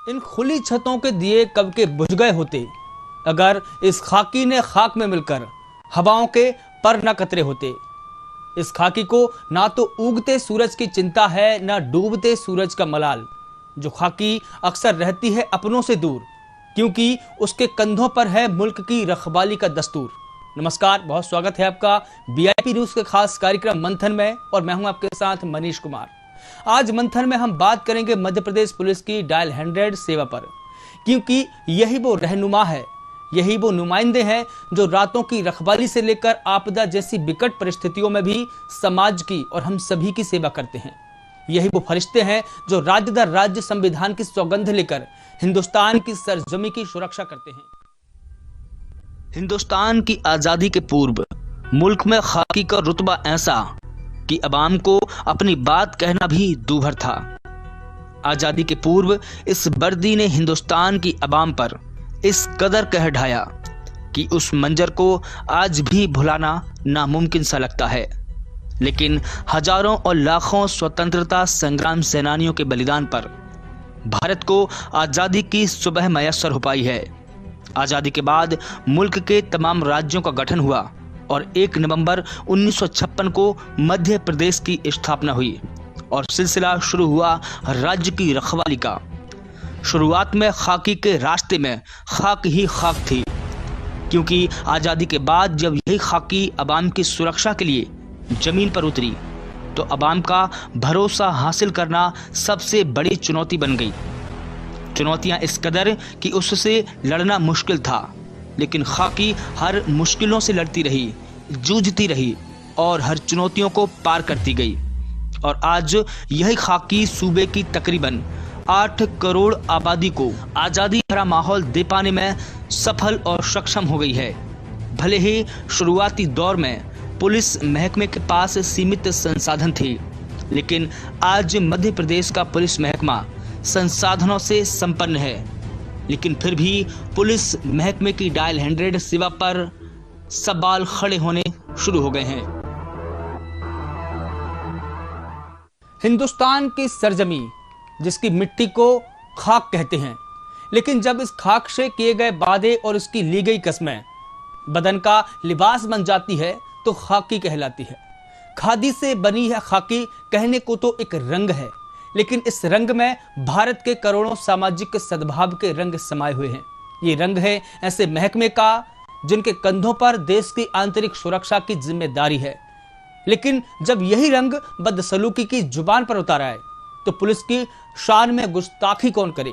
इन खुली छतों के दिए कब के बुझ गए होते अगर इस खाकी ने खाक में मिलकर हवाओं के पर न कतरे होते। इस खाकी को ना तो उगते सूरज की चिंता है ना डूबते सूरज का मलाल। जो खाकी अक्सर रहती है अपनों से दूर क्योंकि उसके कंधों पर है मुल्क की रखवाली का दस्तूर। नमस्कार, बहुत स्वागत है आपका वीआईपी न्यूज के खास कार्यक्रम मंथन में और मैं हूं आपके साथ मनीष कुमार। आज मंथन में हम बात करेंगे मध्य प्रदेश पुलिस की डायल 100 सेवा पर, क्योंकि यही वो रहनुमा है, यही वो नुमाइंदे हैं जो रातों की रखवाली से लेकर आपदा जैसी विकट परिस्थितियों में भी समाज की और हम सभी की सेवा करते हैं। यही वो फरिश्ते हैं जो राज्य दर राज्य संविधान की सौगंध लेकर हिंदुस्तान की सरजमी की सुरक्षा करते हैं। हिंदुस्तान की आजादी के पूर्व मुल्क में खाकी का रुतबा ऐसा कि अवाम को अपनी बात कहना भी दूभर था। आजादी के पूर्व इस वर्दी ने हिंदुस्तान की अवाम पर इस कदर कह ढाया कि उस मंजर को आज भी भुलाना नामुमकिन सा लगता है। लेकिन हजारों और लाखों स्वतंत्रता संग्राम सेनानियों के बलिदान पर भारत को आजादी की सुबह मयस्सर हो पाई है। आजादी के बाद मुल्क के तमाम राज्यों का गठन हुआ और 1 नवंबर 1956 को मध्य प्रदेश की स्थापना हुई और सिलसिला शुरू हुआ राज्य की रखवाली का। शुरुआत में खाकी के रास्ते में खाक ही खाक थी, क्योंकि आजादी के बाद जब यही खाकी अवाम की सुरक्षा के लिए जमीन पर उतरी तो अवाम का भरोसा हासिल करना सबसे बड़ी चुनौती बन गई। चुनौतियां इस कदर कि उससे लड़ना मुश्किल था, लेकिन खाकी हर मुश्किलों से लड़ती रही, जूझती रही और हर चुनौतियों को पार करती गई। और आज यही खाकी सूबे की तकरीबन 8 करोड़ आबादी को आजादी भरा माहौल दे पाने में सफल और सक्षम हो गई है। भले ही शुरुआती दौर में पुलिस महकमे के पास सीमित संसाधन थे, लेकिन आज मध्य प्रदेश का पुलिस महकमा संसाधनों से संपन्न है। लेकिन फिर भी पुलिस महकमे की डायल 100 सेवा पर सवाल खड़े होने शुरू हो गए हैं। हिंदुस्तान की सरजमी जिसकी मिट्टी को खाक कहते हैं, लेकिन जब इस खाक से किए गए वादे और इसकी ली गई कस्में बदन का लिबास बन जाती है तो खाकी कहलाती है। खादी से बनी है खाकी कहने को तो एक रंग है, लेकिन इस रंग में भारत के करोड़ों सामाजिक सद्भाव के रंग समाये हुए हैं। ये रंग है ऐसे महकमे का जिनके कंधों पर देश की आंतरिक सुरक्षा की जिम्मेदारी है। लेकिन जब यही रंग बदसलूकी की जुबान पर उतारा है तो पुलिस की शान में गुस्ताखी कौन करे।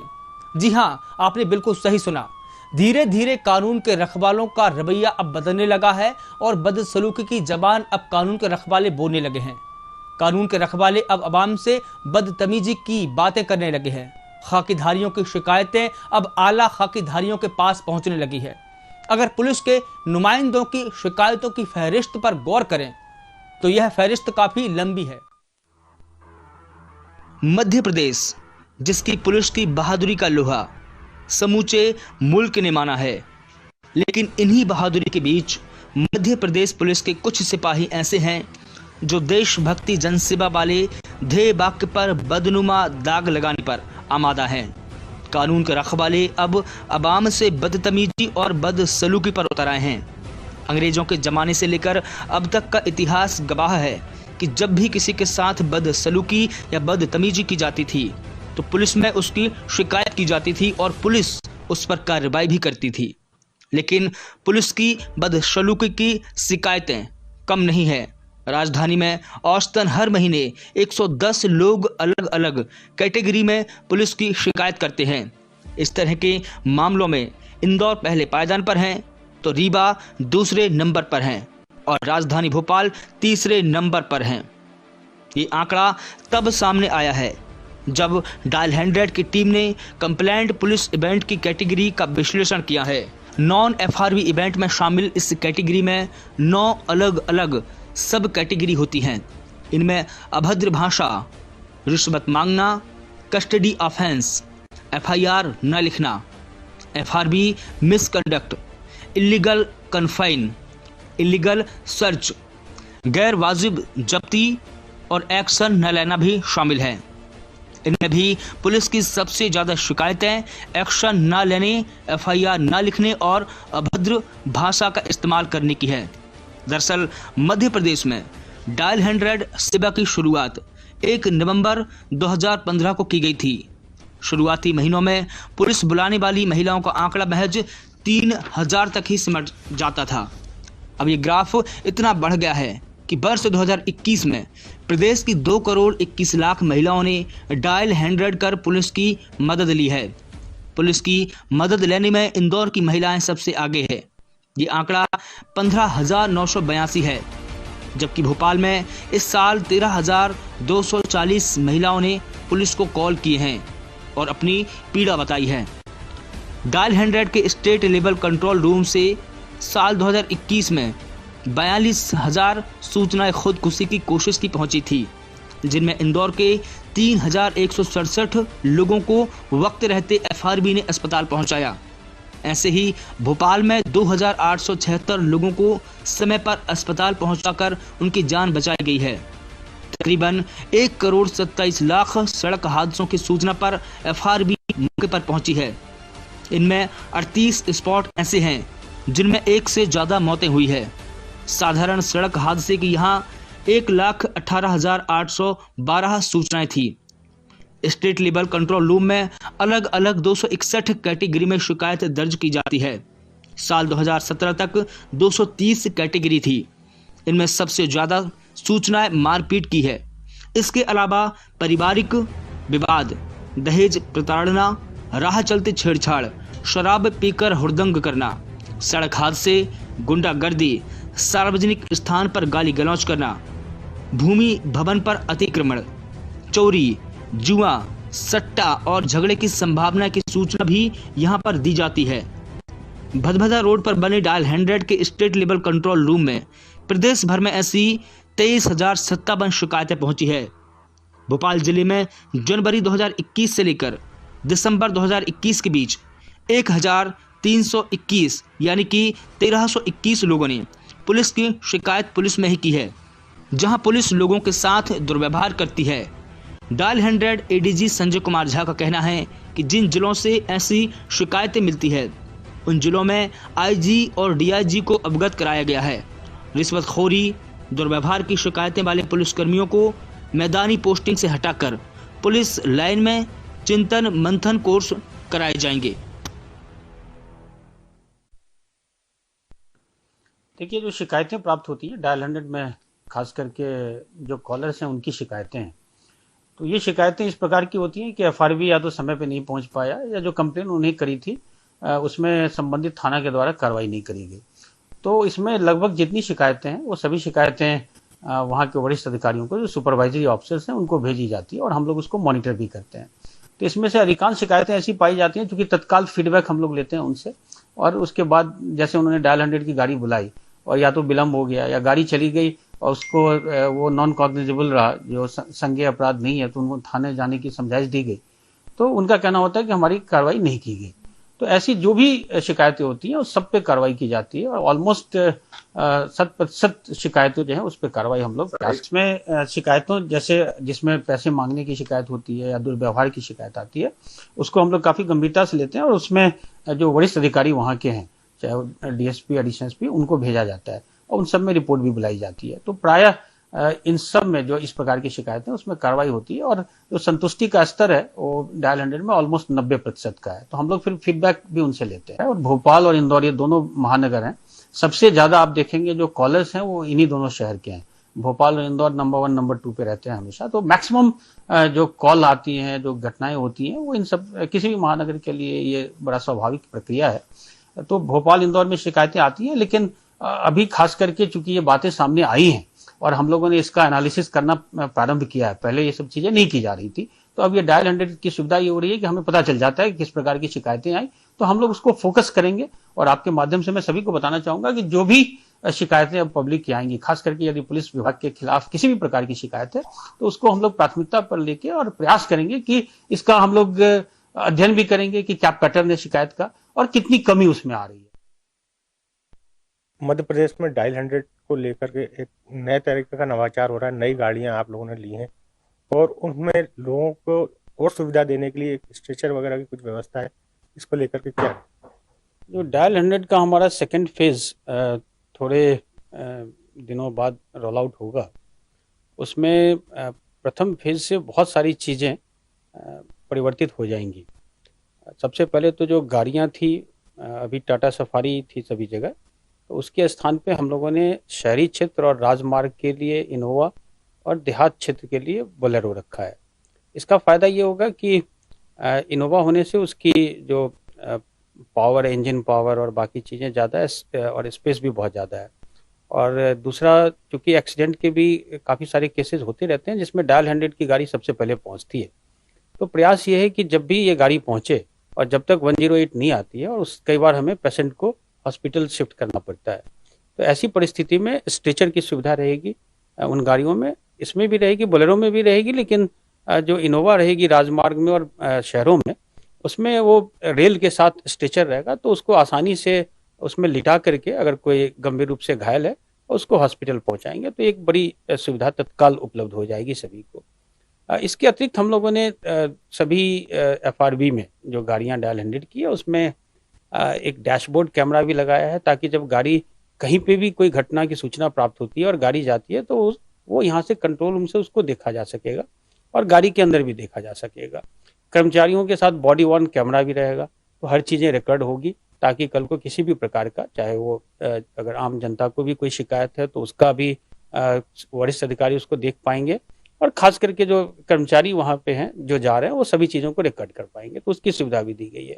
जी हां, आपने बिल्कुल सही सुना। धीरे धीरे कानून के रखवालों का रवैया अब बदलने लगा है और बदसलूकी की जबान अब कानून के रखवाले बोलने लगे हैं। कानून के रखवाले अब अवाम से बदतमीजी की बातें करने लगे हैं। खाकीधारियों की शिकायतें अब आला खाकीधारियों के पास पहुंचने लगी है। अगर पुलिस के नुमाइंदों की शिकायतों की फहरिस्त पर गौर करें तो यह फहरिस्त काफी लंबी है। मध्य प्रदेश जिसकी पुलिस की बहादुरी का लोहा समूचे मुल्क ने माना है, लेकिन इन्हीं बहादुरी के बीच मध्य प्रदेश पुलिस के कुछ सिपाही ऐसे हैं जो देशभक्ति जनसेवा वाले ध्येय वाक्य पर बदनुमा दाग लगाने पर आमादा हैं। कानून के रखवाले अब अवाम से बदतमीजी और बदसलूकी पर उतर आए हैं। अंग्रेजों के जमाने से लेकर अब तक का इतिहास गवाह है कि जब भी किसी के साथ बदसलूकी या बदतमीजी की जाती थी तो पुलिस में उसकी शिकायत की जाती थी और पुलिस उस पर कार्रवाई भी करती थी। लेकिन पुलिस की बदसलूकी की शिकायतें कम नहीं है। राजधानी में औसतन हर महीने 110 लोग अलग अलग कैटेगरी में पुलिस की शिकायत करते हैं। इस तरह के मामलों में इंदौर पहले पायदान पर हैं तो रीवा दूसरे नंबर पर हैं और राजधानी भोपाल तीसरे नंबर पर हैं। ये आंकड़ा तब सामने आया है जब डायल 100 की टीम ने कंप्लेंट पुलिस इवेंट की कैटेगरी का विश्लेषण किया है। नॉन एफआरवी इवेंट में शामिल इस कैटेगरी में 9 अलग अलग सब कैटेगरी होती हैं। इनमें अभद्र भाषा, रिश्वत मांगना, कस्टडी ऑफेंस, एफआईआर न लिखना, FRB misconduct, illegal confine, illegal search, गैर वाजिब जब्ती और एक्शन न लेना भी शामिल है। इनमें भी पुलिस की सबसे ज्यादा शिकायतें एक्शन न लेने, एफआईआर न लिखने और अभद्र भाषा का इस्तेमाल करने की है। दरअसल मध्य प्रदेश में डायल 100 सेवा की शुरुआत 1 नवंबर 2015 को की गई थी। शुरुआती महीनों में पुलिस बुलाने वाली महिलाओं का आंकड़ा महज 3000 तक ही सिमट जाता था। अब ये ग्राफ इतना बढ़ गया है कि वर्ष 2021 में प्रदेश की 2 करोड़ 21 लाख महिलाओं ने डायल 100 कर पुलिस की मदद ली है। पुलिस की मदद लेने में इंदौर की महिलाएं सबसे आगे है। ये आंकड़ा 15,982 है, जबकि भोपाल में इस साल 13,240 महिलाओं ने पुलिस को कॉल किए हैं और अपनी पीड़ा बताई है। डायल 100 के स्टेट लेवल कंट्रोल रूम से साल 2021 में 42,000 सूचनाएं खुदकुशी की कोशिश की पहुंची थी, जिनमें इंदौर के 3,167 लोगों को वक्त रहते एफआरबी ने अस्पताल पहुंचाया। ऐसे ही भोपाल में 2,876 लोगों को समय पर अस्पताल पहुंचाकर उनकी जान बचाई गई है। तकरीबन 1 करोड़ 27 लाख सड़क हादसों की सूचना पर एफआरबी मौके पर पहुंची है। इनमें 38 स्पॉट ऐसे हैं जिनमें 1 से ज्यादा मौतें हुई है। साधारण सड़क हादसे की यहां 1,18,812 सूचनाएं थी। स्टेट लेवल कंट्रोल रूम में अलग अलग 261 कैटेगरी में शिकायत दर्ज की जाती है। साल 2017 तक 230 कैटेगरी थी। इनमें सबसे ज्यादा सूचनाएं मारपीट की है। इसके अलावा पारिवारिक विवाद, दहेज प्रताड़ना, राह चलते छेड़छाड़, शराब पीकर हुड़दंग करना, सड़क हादसे, गुंडागर्दी, सार्वजनिक स्थान पर गाली गलौज करना, भूमि भवन पर अतिक्रमण, चोरी, जुआ, सट्टा और झगड़े की संभावना की सूचना भी यहां पर दी जाती है। भदभदा रोड पर बने डायल 100 के स्टेट लेवल कंट्रोल रूम में प्रदेश भर में ऐसी 23,057 शिकायतें पहुंची है। भोपाल जिले में जनवरी 2021 से लेकर दिसंबर 2021 के बीच 1,321 यानी कि 1,321 लोगों ने पुलिस की शिकायत पुलिस में ही की है, जहां पुलिस लोगों के साथ दुर्व्यवहार करती है। डायल 100 एडीजी संजय कुमार झा का कहना है कि जिन जिलों से ऐसी शिकायतें मिलती है उन जिलों में आईजी और डीआईजी को अवगत कराया गया है। रिश्वतखोरी, दुर्व्यवहार की शिकायतें वाले पुलिसकर्मियों को मैदानी पोस्टिंग से हटाकर पुलिस लाइन में चिंतन मंथन कोर्स कराए जाएंगे। देखिए, जो शिकायतें प्राप्त होती हैं डायल 100 में, खास करके जो कॉलर्स हैं उनकी शिकायतें हैं, तो ये शिकायतें इस प्रकार की होती हैं कि एफआरबी या तो समय पे नहीं पहुंच पाया या जो कंप्लेन उन्हें करी थी उसमें संबंधित थाना के द्वारा कार्रवाई नहीं करी गई। तो इसमें लगभग जितनी शिकायतें हैं वो सभी शिकायतें वहाँ के वरिष्ठ अधिकारियों को, जो सुपरवाइजरी ऑफिसर्स हैं, उनको भेजी जाती है और हम लोग उसको मॉनिटर भी करते हैं। तो इसमें से अधिकांश शिकायतें ऐसी पाई जाती हैं क्योंकि तत्काल फीडबैक हम लोग लेते हैं उनसे, और उसके बाद जैसे उन्होंने डायल 100 की गाड़ी बुलाई और या तो विलम्ब हो गया या गाड़ी चली गई और उसको वो नॉन कॉग्निजेबल रहा, जो संज्ञेय अपराध नहीं है, तो उनको थाने जाने की समझाइश दी गई, तो उनका कहना होता है कि हमारी कार्रवाई नहीं की गई। तो ऐसी जो भी शिकायतें होती हैं उस सब पे कार्रवाई की जाती है और ऑलमोस्ट 100% शिकायतें जो है उस पर कार्रवाई हम लोग। इसमें शिकायतों जैसे जिसमें पैसे मांगने की शिकायत होती है या दुर्व्यवहार की शिकायत आती है, उसको हम लोग काफी गंभीरता से लेते हैं और उसमें जो वरिष्ठ अधिकारी वहाँ के हैं, चाहे डीएसपी, एडिशनल एसपी, उनको भेजा जाता है और उन सब में रिपोर्ट भी बुलाई जाती है। तो प्रायः इन सब में जो इस प्रकार की शिकायतें उसमें कार्रवाई होती है और जो संतुष्टि का स्तर है वो डायल 100 में ऑलमोस्ट 90% का है। तो हम लोग फिर फीडबैक भी उनसे लेते हैं। और भोपाल और इंदौर ये दोनों महानगर हैं, सबसे ज्यादा आप देखेंगे जो कॉलर्स हैं वो इन्हीं दोनों शहर के हैं। भोपाल और इंदौर नंबर 1 नंबर 2 पे रहते हैं हमेशा। तो मैक्सिमम जो कॉल आती हैं, जो घटनाएं होती हैं, वो इन सब किसी भी महानगर के लिए ये बड़ा स्वाभाविक प्रक्रिया है। तो भोपाल इंदौर में शिकायतें आती हैं, लेकिन अभी खास करके चूंकि ये बातें सामने आई हैं और हम लोगों ने इसका एनालिसिस करना प्रारंभ किया है, पहले ये सब चीजें नहीं की जा रही थी, तो अब ये डायल 100 की सुविधा ये हो रही है कि हमें पता चल जाता है कि किस प्रकार की शिकायतें आई, तो हम लोग उसको फोकस करेंगे। और आपके माध्यम से मैं सभी को बताना चाहूंगा कि जो भी शिकायतें अब पब्लिक की आएंगी, खास करके यदि पुलिस विभाग के खिलाफ किसी भी प्रकार की शिकायत है, तो उसको हम लोग प्राथमिकता पर लेके और प्रयास करेंगे कि इसका हम लोग अध्ययन भी करेंगे कि क्या पैटर्न है शिकायत का और कितनी कमी उसमें आ रही है। मध्य प्रदेश में डायल 100 को लेकर के एक नए तरीके का नवाचार हो रहा है। नई गाड़ियां आप लोगों ने ली हैं और उनमें लोगों को और सुविधा देने के लिए एक स्ट्रेचर वगैरह की कुछ व्यवस्था है, इसको लेकर के क्या? जो डायल 100 का हमारा सेकंड फेज थोड़े दिनों बाद रोल आउट होगा, उसमें प्रथम फेज से बहुत सारी चीज़ें परिवर्तित हो जाएंगी। सबसे पहले तो जो गाड़ियां थी, अभी टाटा सफारी थी सभी जगह, तो उसके स्थान पे हम लोगों ने शहरी क्षेत्र और राजमार्ग के लिए इनोवा और देहात क्षेत्र के लिए बोलेरो रखा है। इसका फ़ायदा ये होगा कि इनोवा होने से उसकी जो पावर, इंजन पावर और बाकी चीज़ें ज़्यादा है और स्पेस भी बहुत ज़्यादा है। और दूसरा, चूँकि एक्सीडेंट के भी काफ़ी सारे केसेस होते रहते हैं जिसमें डायल 100 की गाड़ी सबसे पहले पहुंचती है। तो प्रयास ये है कि जब भी ये गाड़ी पहुंचे और जब तक 108 नहीं आती है, और कई बार हमें पेशेंट को हॉस्पिटल शिफ्ट करना पड़ता है, तो ऐसी परिस्थिति में स्ट्रेचर की सुविधा रहेगी उन गाड़ियों में। इसमें भी रहेगी, बोलेरो में भी रहेगी, लेकिन जो इनोवा रहेगी राजमार्ग में और शहरों में, उसमें वो रेल के साथ स्ट्रेचर रहेगा, तो उसको आसानी से उसमें लिटा करके अगर कोई गंभीर रूप से घायल है उसको हॉस्पिटल पहुंचाएंगे, तो एक बड़ी सुविधा तत्काल उपलब्ध हो जाएगी सभी को। इसके अतिरिक्त हम लोगों ने सभी FRB में जो गाड़ियां डायल 100 की है उसमें एक डैशबोर्ड कैमरा भी लगाया है, ताकि जब गाड़ी कहीं पे भी कोई घटना की सूचना प्राप्त होती है और गाड़ी जाती है तो वो यहाँ से कंट्रोल रूम से उसको देखा जा सकेगा और गाड़ी के अंदर भी देखा जा सकेगा। कर्मचारियों के साथ बॉडी वर्न कैमरा भी रहेगा, तो हर चीज़ें रिकॉर्ड होगी, ताकि कल को किसी भी प्रकार का, चाहे वो अगर आम जनता को भी कोई शिकायत है तो उसका भी वरिष्ठ अधिकारी उसको देख पाएंगे, और खास करके जो कर्मचारी वहाँ पे हैं जो जा रहे हैं वो सभी चीज़ों को रिकॉर्ड कर पाएंगे, तो उसकी सुविधा भी दी गई है।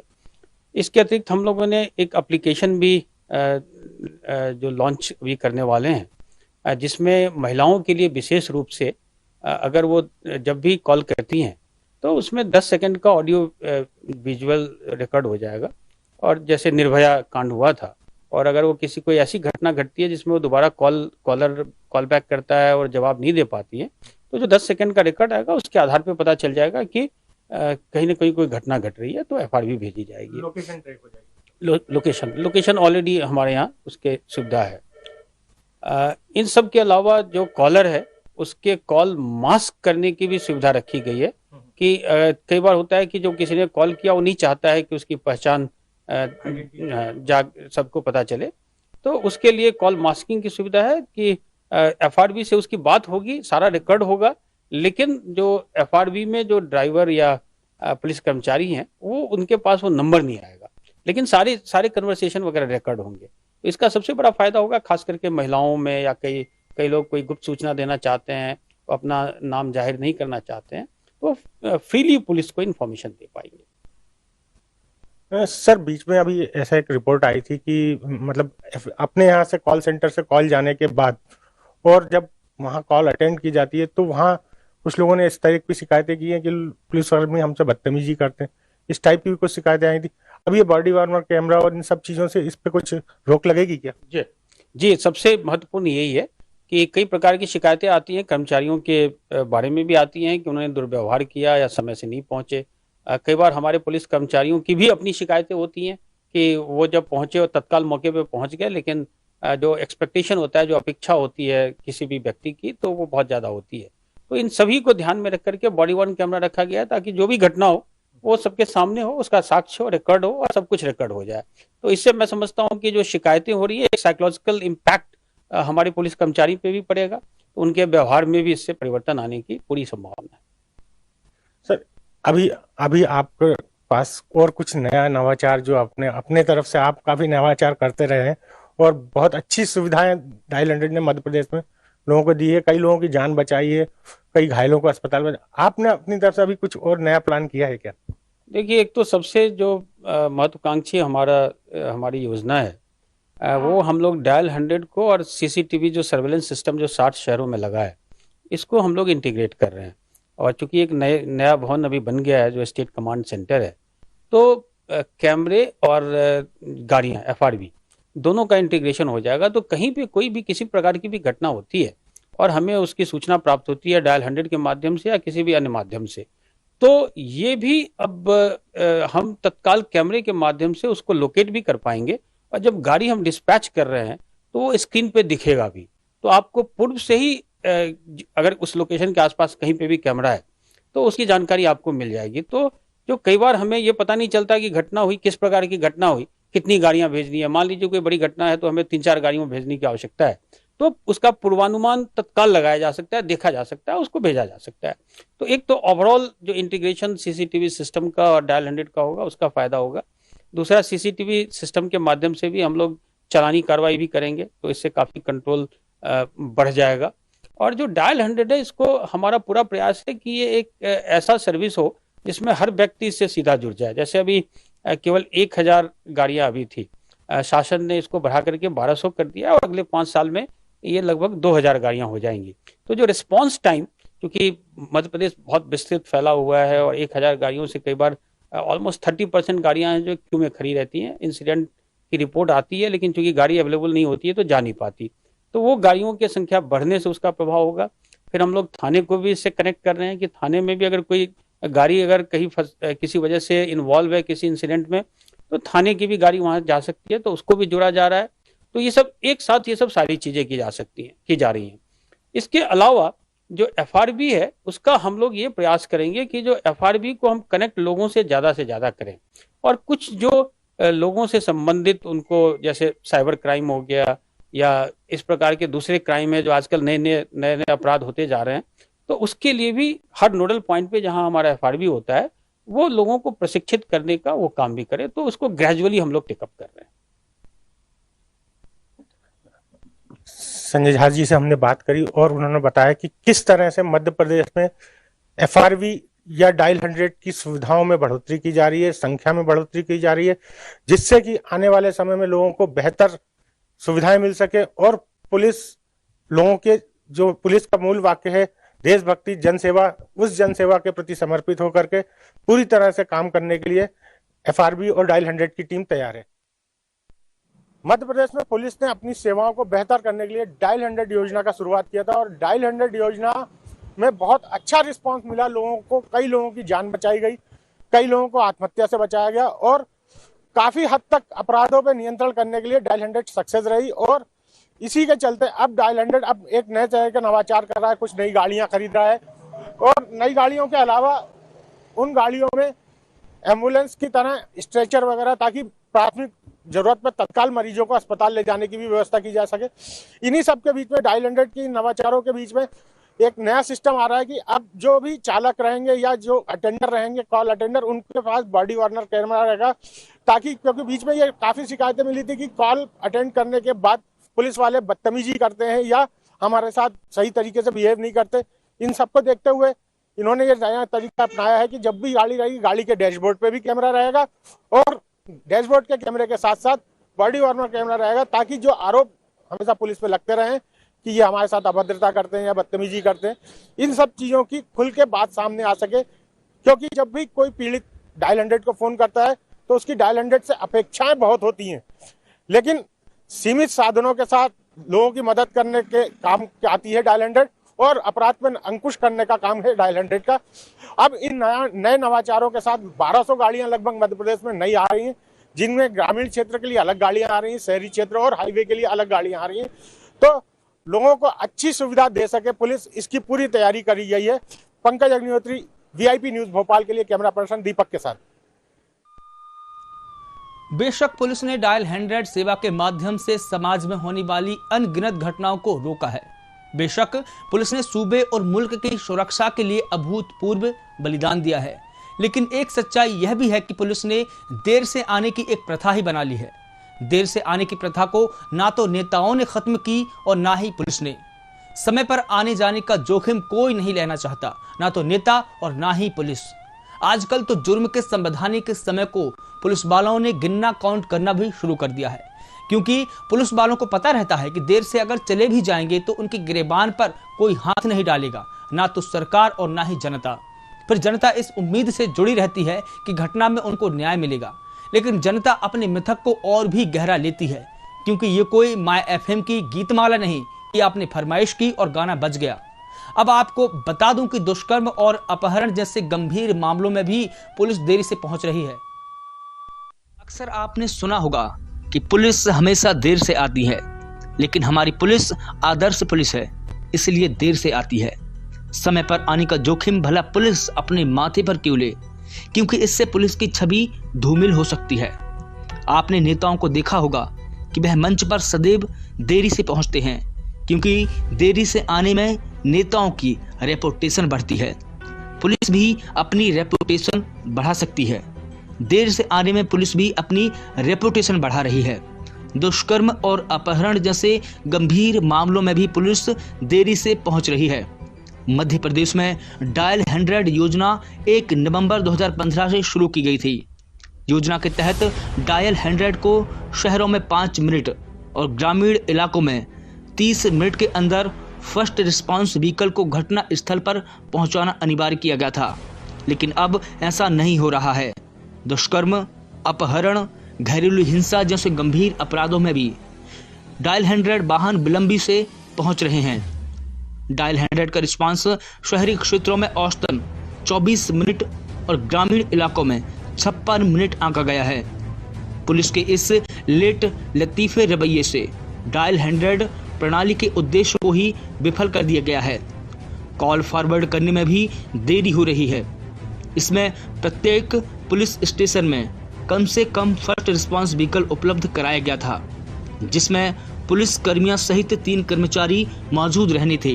इसके अतिरिक्त हम लोगों ने एक एप्लीकेशन भी जो लॉन्च भी करने वाले हैं, जिसमें महिलाओं के लिए विशेष रूप से अगर वो जब भी कॉल करती हैं तो उसमें 10 सेकंड का ऑडियो विजुअल रिकॉर्ड हो जाएगा, और जैसे निर्भया कांड हुआ था, और अगर वो किसी कोई ऐसी घटना घटती है जिसमें वो दोबारा कॉल बैक करता है और जवाब नहीं दे पाती है, तो जो 10 सेकंड का रिकॉर्ड आएगा उसके आधार पे पता चल जाएगा कि कहीं ना कहीं कोई घटना घट रही है, तो FRB भेजी जाएगी। लोकेशन ट्रैक हो जाएगी। लोकेशन ऑलरेडी हमारे यहाँ उसके सुविधा है। इन सब के अलावा जो कॉलर है उसके कॉल मास्क करने की भी सुविधा रखी गई है, कि कई बार होता है कि जो किसी ने कॉल किया वो नहीं चाहता है कि उसकी पहचान सबको पता चले, तो उसके लिए कॉल मास्किंग की सुविधा है कि FRB से उसकी बात होगी, सारा रिकॉर्ड होगा, लेकिन जो FRB में जो ड्राइवर या पुलिस कर्मचारी हैं वो उनके पास वो नंबर नहीं आएगा, लेकिन सारे कन्वर्सेशन वगैरह रिकॉर्ड होंगे। तो इसका सबसे बड़ा फायदा होगा खास करके महिलाओं में, या कई लोग कोई गुप्त सूचना देना चाहते हैं, अपना नाम जाहिर नहीं करना चाहते हैं, तो फ्रीली पुलिस को इन्फॉर्मेशन दे पाएंगे। सर, बीच में अभी ऐसा एक रिपोर्ट आई थी कि मतलब अपने यहाँ से कॉल सेंटर से कॉल जाने के बाद और जब वहाँ कॉल अटेंड की जाती है तो वहाँ कुछ लोगों ने इस तरह की शिकायतें की हैं कि पुलिसकर्मी हमसे बदतमीजी करते हैं, इस टाइप की भी कुछ शिकायतें आई थी। अब ये बॉडी वार्मर कैमरा और इन सब चीज़ों से इस पे कुछ रोक लगेगी क्या? जी, सबसे महत्वपूर्ण यही है कि कई प्रकार की शिकायतें आती हैं, कर्मचारियों के बारे में भी आती हैं कि उन्होंने दुर्व्यवहार किया या समय से नहीं पहुंचे। कई बार हमारे पुलिस कर्मचारियों की भी अपनी शिकायतें होती हैं कि वो जब पहुंचे और तत्काल मौके पे पहुंच गए, लेकिन जो एक्सपेक्टेशन होता है, जो अपेक्षा होती है किसी भी व्यक्ति की, तो वो बहुत ज़्यादा होती है। तो इन सभी को ध्यान में रख करके बॉडी वर्न कैमरा रखा गया है, ताकि जो भी घटना हो वो सबके सामने हो, उसका साक्ष्य हो, रिकॉर्ड हो, और सब कुछ रिकॉर्ड हो जाए। तो इससे मैं समझता हूँ कि जो शिकायतें हो रही है, एक साइकोलॉजिकल इम्पैक्ट हमारे पुलिस कर्मचारी पे भी पड़ेगा, तो उनके व्यवहार में भी इससे परिवर्तन आने की पूरी संभावना है। सर, अभी आपके पास और कुछ नया नवाचार जो अपने तरफ से आप काफी नवाचार करते रहे हैं और बहुत अच्छी सुविधाएं डायल 100 ने मध्य प्रदेश में लोगों को दी है, कई लोगों की जान बचाई है, कई घायलों को अस्पताल में, आपने अपनी तरफ से अभी कुछ और नया प्लान किया है क्या? देखिए, एक तो सबसे जो महत्वाकांक्षी हमारी योजना है, वो हम लोग डायल 100 को और CCTV जो सर्वेलेंस सिस्टम जो 60 शहरों में लगा है, इसको हम लोग इंटीग्रेट कर रहे हैं। और चूंकि एक नया भवन अभी बन गया है जो स्टेट कमांड सेंटर है, तो कैमरे और गाड़ियाँ FRB दोनों का इंटीग्रेशन हो जाएगा। तो कहीं पे कोई भी किसी प्रकार की भी घटना होती है और हमें उसकी सूचना प्राप्त होती है डायल 100 के माध्यम से या किसी भी अन्य माध्यम से, तो ये भी अब हम तत्काल कैमरे के माध्यम से उसको लोकेट भी कर पाएंगे, और जब गाड़ी हम डिस्पैच कर रहे हैं तो वो स्क्रीन पे दिखेगा भी। तो आपको पूर्व से ही अगर उस लोकेशन के आसपास कहीं पे भी कैमरा है तो उसकी जानकारी आपको मिल जाएगी। तो जो कई बार हमें ये पता नहीं चलता कि घटना हुई, किस प्रकार की घटना हुई, कितनी गाड़ियां भेजनी है। मान लीजिए कोई बड़ी घटना है तो हमें 3-4 गाड़ियों भेजने की आवश्यकता है, तो उसका पूर्वानुमान तत्काल लगाया जा सकता है, देखा जा सकता है, उसको भेजा जा सकता है। तो एक तो ओवरऑल जो इंटीग्रेशन सीसीटीवी सिस्टम का और डायल 100 का होगा, उसका फायदा होगा। दूसरा, सीसीटीवी सिस्टम के माध्यम से भी हम लोग चालानी कार्रवाई भी करेंगे, तो इससे काफी कंट्रोल बढ़ जाएगा। और जो डायल 100 है, इसको हमारा पूरा प्रयास है कि ये एक ऐसा सर्विस हो जिसमें हर व्यक्ति इससे सीधा जुड़ जाए। जैसे अभी केवल 1000 गाड़ियां अभी थी, शासन ने इसको बढ़ा करके 1200 कर दिया और अगले 5 साल में ये लगभग 2000 गाड़ियां हो जाएंगी। तो जो रिस्पांस टाइम, क्योंकि मध्य प्रदेश बहुत विस्तृत फैला हुआ है और 1000 गाड़ियों से कई बार ऑलमोस्ट 30% गाड़ियां हैं जो क्यू में खड़ी रहती हैं। इंसिडेंट की रिपोर्ट आती है, लेकिन चूंकि गाड़ी अवेलेबल नहीं होती है तो जा नहीं पाती। तो वो गाड़ियों की संख्या बढ़ने से उसका प्रभाव होगा। फिर हम लोग थाने को भी इससे कनेक्ट कर रहे हैं कि थाने में भी अगर कोई गाड़ी अगर कहीं किसी वजह से इन्वॉल्व है किसी इंसिडेंट में, तो थाने की भी गाड़ी वहां जा सकती है, तो उसको भी जोड़ा जा रहा है। तो ये सब एक साथ ये सब सारी चीजें की जा रही हैं। इसके अलावा जो एफआरबी है, उसका हम लोग ये प्रयास करेंगे कि जो एफआरबी को हम कनेक्ट लोगों से ज्यादा करें, और कुछ जो लोगों से संबंधित उनको, जैसे साइबर क्राइम हो गया या इस प्रकार के दूसरे क्राइम है जो आजकल नए अपराध होते जा रहे हैं, तो उसके लिए भी हर नोडल पॉइंट पे जहां हमारा एफआरबी होता है, वो लोगों को प्रशिक्षित करने का वो काम भी करे। तो उसको ग्रेजुअली हम लोग टेकअप कर रहे हैं। संजय झा जी से हमने बात करी और उन्होंने बताया कि किस तरह से मध्य प्रदेश में एफआरवी या डायल 100 की सुविधाओं में बढ़ोतरी की जा रही है, संख्या में बढ़ोतरी की जा रही है, जिससे कि आने वाले समय में लोगों को बेहतर सुविधाएं मिल सके। और पुलिस, लोगों के जो पुलिस का मूल वाक्य है देशभक्ति जनसेवा, उस जनसेवा के प्रति समर्पित होकर के पूरी तरह से काम करने के लिए एफआरबी और डायल 100 की टीम तैयार है। मध्य प्रदेश में पुलिस ने अपनी सेवाओं को बेहतर करने के लिए डायल 100 योजना का शुरुआत किया था और डायल 100 योजना में बहुत अच्छा रिस्पांस मिला लोगों को। कई लोगों की जान बचाई गई, कई लोगों को आत्महत्या से बचाया गया और काफी हद तक अपराधों पर नियंत्रण करने के लिए डायल 100 सक्सेस रही। और इसी के चलते अब डायल 100 अब एक नए तरह का नवाचार कर रहा है, कुछ नई गाड़ियां खरीद रहा है और नई गाड़ियों के अलावा उन गाड़ियों में एम्बुलेंस की तरह स्ट्रेचर वगैरह, ताकि प्राथमिक जरूरत पर तत्काल मरीजों को अस्पताल ले जाने की भी व्यवस्था की जा सके। इन्हीं सब के बीच में डायल 100 की नवाचारों के बीच में एक नया सिस्टम आ रहा है कि अब जो भी चालक रहेंगे या जो अटेंडर रहेंगे, कॉल अटेंडर, उनके पास बॉडी वार्नर कैमरा रहेगा, ताकि, क्योंकि बीच में ये काफी शिकायतें मिली थी कि कॉल अटेंड करने के बाद पुलिस वाले बदतमीजी करते हैं या हमारे साथ सही तरीके से बिहेव नहीं करते। इन सबको देखते हुए इन्होंने ये नया तरीका अपनाया है कि जब भी गाड़ी रहेगी, गाड़ी के डैशबोर्ड पे भी कैमरा रहेगा और डैशबोर्ड के कैमरे के साथ साथ बॉडी वार्नर कैमरा रहेगा, ताकि जो आरोप हमेशा पुलिस पे लगते रहे कि ये हमारे साथ अभद्रता करते हैं या बदतमीजी करते हैं, इन सब चीजों की खुल के बात सामने आ सके। क्योंकि जब भी कोई पीड़ित डायल 100 को फोन करता है तो उसकी डायल 100 से अपेक्षाएं बहुत होती हैं, लेकिन सीमित साधनों के साथ लोगों की मदद करने के काम आती है डायल 100 और अपराध पर अंकुश करने का काम है डायल 100 का। अब इन नए नवाचारों के साथ 1200 गाड़ियां लगभग मध्य प्रदेश में नई आ रही हैं, जिनमें ग्रामीण क्षेत्र के लिए अलग गाड़ियां आ रही हैं, शहरी क्षेत्र और हाईवे के लिए अलग गाड़ियां आ रही हैं। तो लोगों को अच्छी सुविधा दे सके पुलिस, इसकी पूरी तैयारी करी गई है। पंकज अग्निहोत्री, वीआईपी न्यूज भोपाल के लिए कैमरा पर्सन दीपक के साथ। बेशक पुलिस ने डायल 100 सेवा के माध्यम से समाज में होने वाली अनगिनत घटनाओं को रोका है। बेशक पुलिस ने सूबे और मुल्क की सुरक्षा के लिए अभूतपूर्व बलिदान दिया है, लेकिन एक सच्चाई यह भी है कि पुलिस ने देर से आने की एक प्रथा ही बना ली है। देर से आने की प्रथा को ना तो नेताओं ने खत्म की और ना ही पुलिस ने। समय पर आने जाने का जोखिम कोई नहीं लेना चाहता, ना तो नेता और ना ही पुलिस। आजकल तो जुर्म के संवैधानिक समय को पुलिस वालों ने गिनना काउंट करना भी शुरू कर दिया है, क्योंकि पुलिस वालों को पता रहता है कि देर से अगर चले भी जाएंगे तो उनकी गिरेबान पर कोई हाथ नहीं डालेगा, ना तो सरकार और ना ही जनता। फिर जनता इस उम्मीद से जुड़ी रहती है कि घटना में उनको न्याय मिलेगा, लेकिन जनता अपने मिथक को और भी गहरा लेती है, क्योंकि ये कोई माय एफएम की गीतमाला नहीं कि आपने फरमाइश की और गाना बज गया। अब आपको बता दूं कि दुष्कर्म और अपहरण जैसे गंभीर मामलों में भी पुलिस देरी से पहुंच रही है। अक्सर आपने सुना होगा कि पुलिस हमेशा देर से आती है, लेकिन हमारी पुलिस आदर्श पुलिस है, इसलिए देर से आती है। समय पर आने का जोखिम भला पुलिस अपने माथे पर क्यों ले, क्योंकि इससे पुलिस की छवि धूमिल हो सकती है। आपने नेताओं को देखा होगा कि वह मंच पर सदैव देरी से पहुंचते हैं, क्योंकि देरी से आने में नेताओं की रेपुटेशन बढ़ती है। पुलिस भी अपनी रेपुटेशन बढ़ा सकती है। देर से आने में पुलिस भी अपनी रेपुटेशन बढ़ा रही है। दुष्कर्म और अपहरण जैसे गंभीर मामलों में भी पुलिस देरी से पहुंच रही है। मध्य प्रदेश में डायल 100 योजना 1 नवंबर 2015 से शुरू की गई थी। योजना के तहत डायल 100 को शहरों में 5 मिनट और ग्रामीण इलाकों में 30 मिनट के अंदर फर्स्ट रिस्पांस व्हीकल को घटना स्थल पर पहुंचाना अनिवार्य किया गया था, लेकिन अब ऐसा नहीं हो रहा है। दुष्कर्म, अपहरण, घरेलू हिंसा जैसे गंभीर अपराधों में भी डायल 100 वाहन विलंबी से पहुंच रहे हैं। डायल 100 का रिस्पांस शहरी क्षेत्रों में औसतन 24 मिनट और ग्रामीण इलाकों में 56 मिनट आंका गया है। पुलिस के इस लेट लतीफे रवैये से डायल 100 प्रणाली के उद्देश्य को ही विफल कर दिया गया है। कॉल फॉरवर्ड करने में भी देरी हो रही है। इसमें प्रत्येक पुलिस स्टेशन में कम से कम फर्स्ट रिस्पांस व्हीकल उपलब्ध कराया गया था, जिसमें पुलिस कर्मियों सहित 3 कर्मचारी मौजूद रहने थे,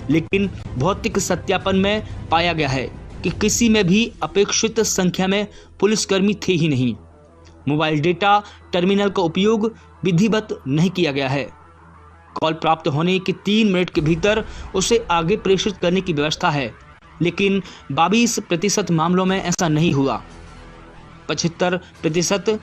लेकिन भौतिक सत्यापन में पाया गया है कि किसी में भी अपेक्षित संख्या में पुलिसकर्मी थे ही नहीं। मोबाइल डेटा टर्मिनल का उपयोग विधिवत नहीं किया गया है। कॉल प्राप्त होने के 3 मिनट के भीतर उसे आगे प्रेषित करने की व्यवस्था है, लेकिन 22% मामलों में ऐसा नहीं हुआ। 75%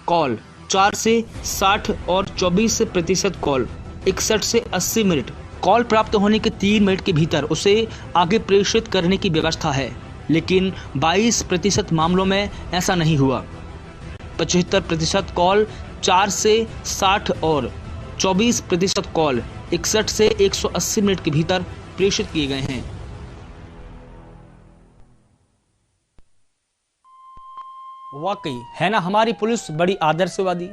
कॉल 4 से 60 और 24% कॉल 61 से 80 मिनट कॉल प्राप्त होने के 3 मिनट के भीतर उसे आगे प्रेषित करने की व्यवस्था है, लेकिन 22% मामलों में ऐसा नहीं हुआ। 75% कॉल 4 से 60 और 24% कॉल 61 से 180 मिनट के भीतर प्रेषित किए गए हैं। वाकई है ना हमारी पुलिस बड़ी आदर्शवादी।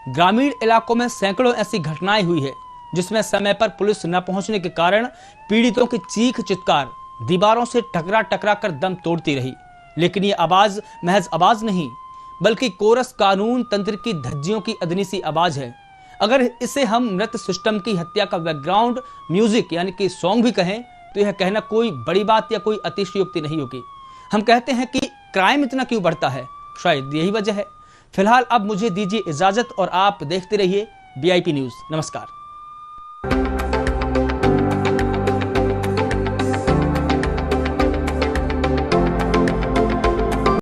ग्रामीण इलाकों में सैकड़ों ऐसी घटनाएं हुई है जिसमें समय पर पुलिस न पहुंचने के कारण पीड़ितों की चीख चित्कार दीवारों से टकरा टकरा कर दम तोड़ती रही। लेकिन ये आवाज महज आवाज नहीं, बल्कि कोरस कानून तंत्र की धज्जियों की अदनीसी आवाज है। अगर इसे हम नृत्य सिस्टम की हत्या का बैकग्राउंड म्यूजिक यानी कि सॉन्ग भी कहें तो यह कहना कोई बड़ी बात या कोई अतिशयोक्ति नहीं होगी। हम कहते हैं कि क्राइम इतना क्यों बढ़ता है, शायद यही वजह है। फिलहाल अब मुझे दीजिए इजाजत और आप देखते रहिए VIP न्यूज। नमस्कार।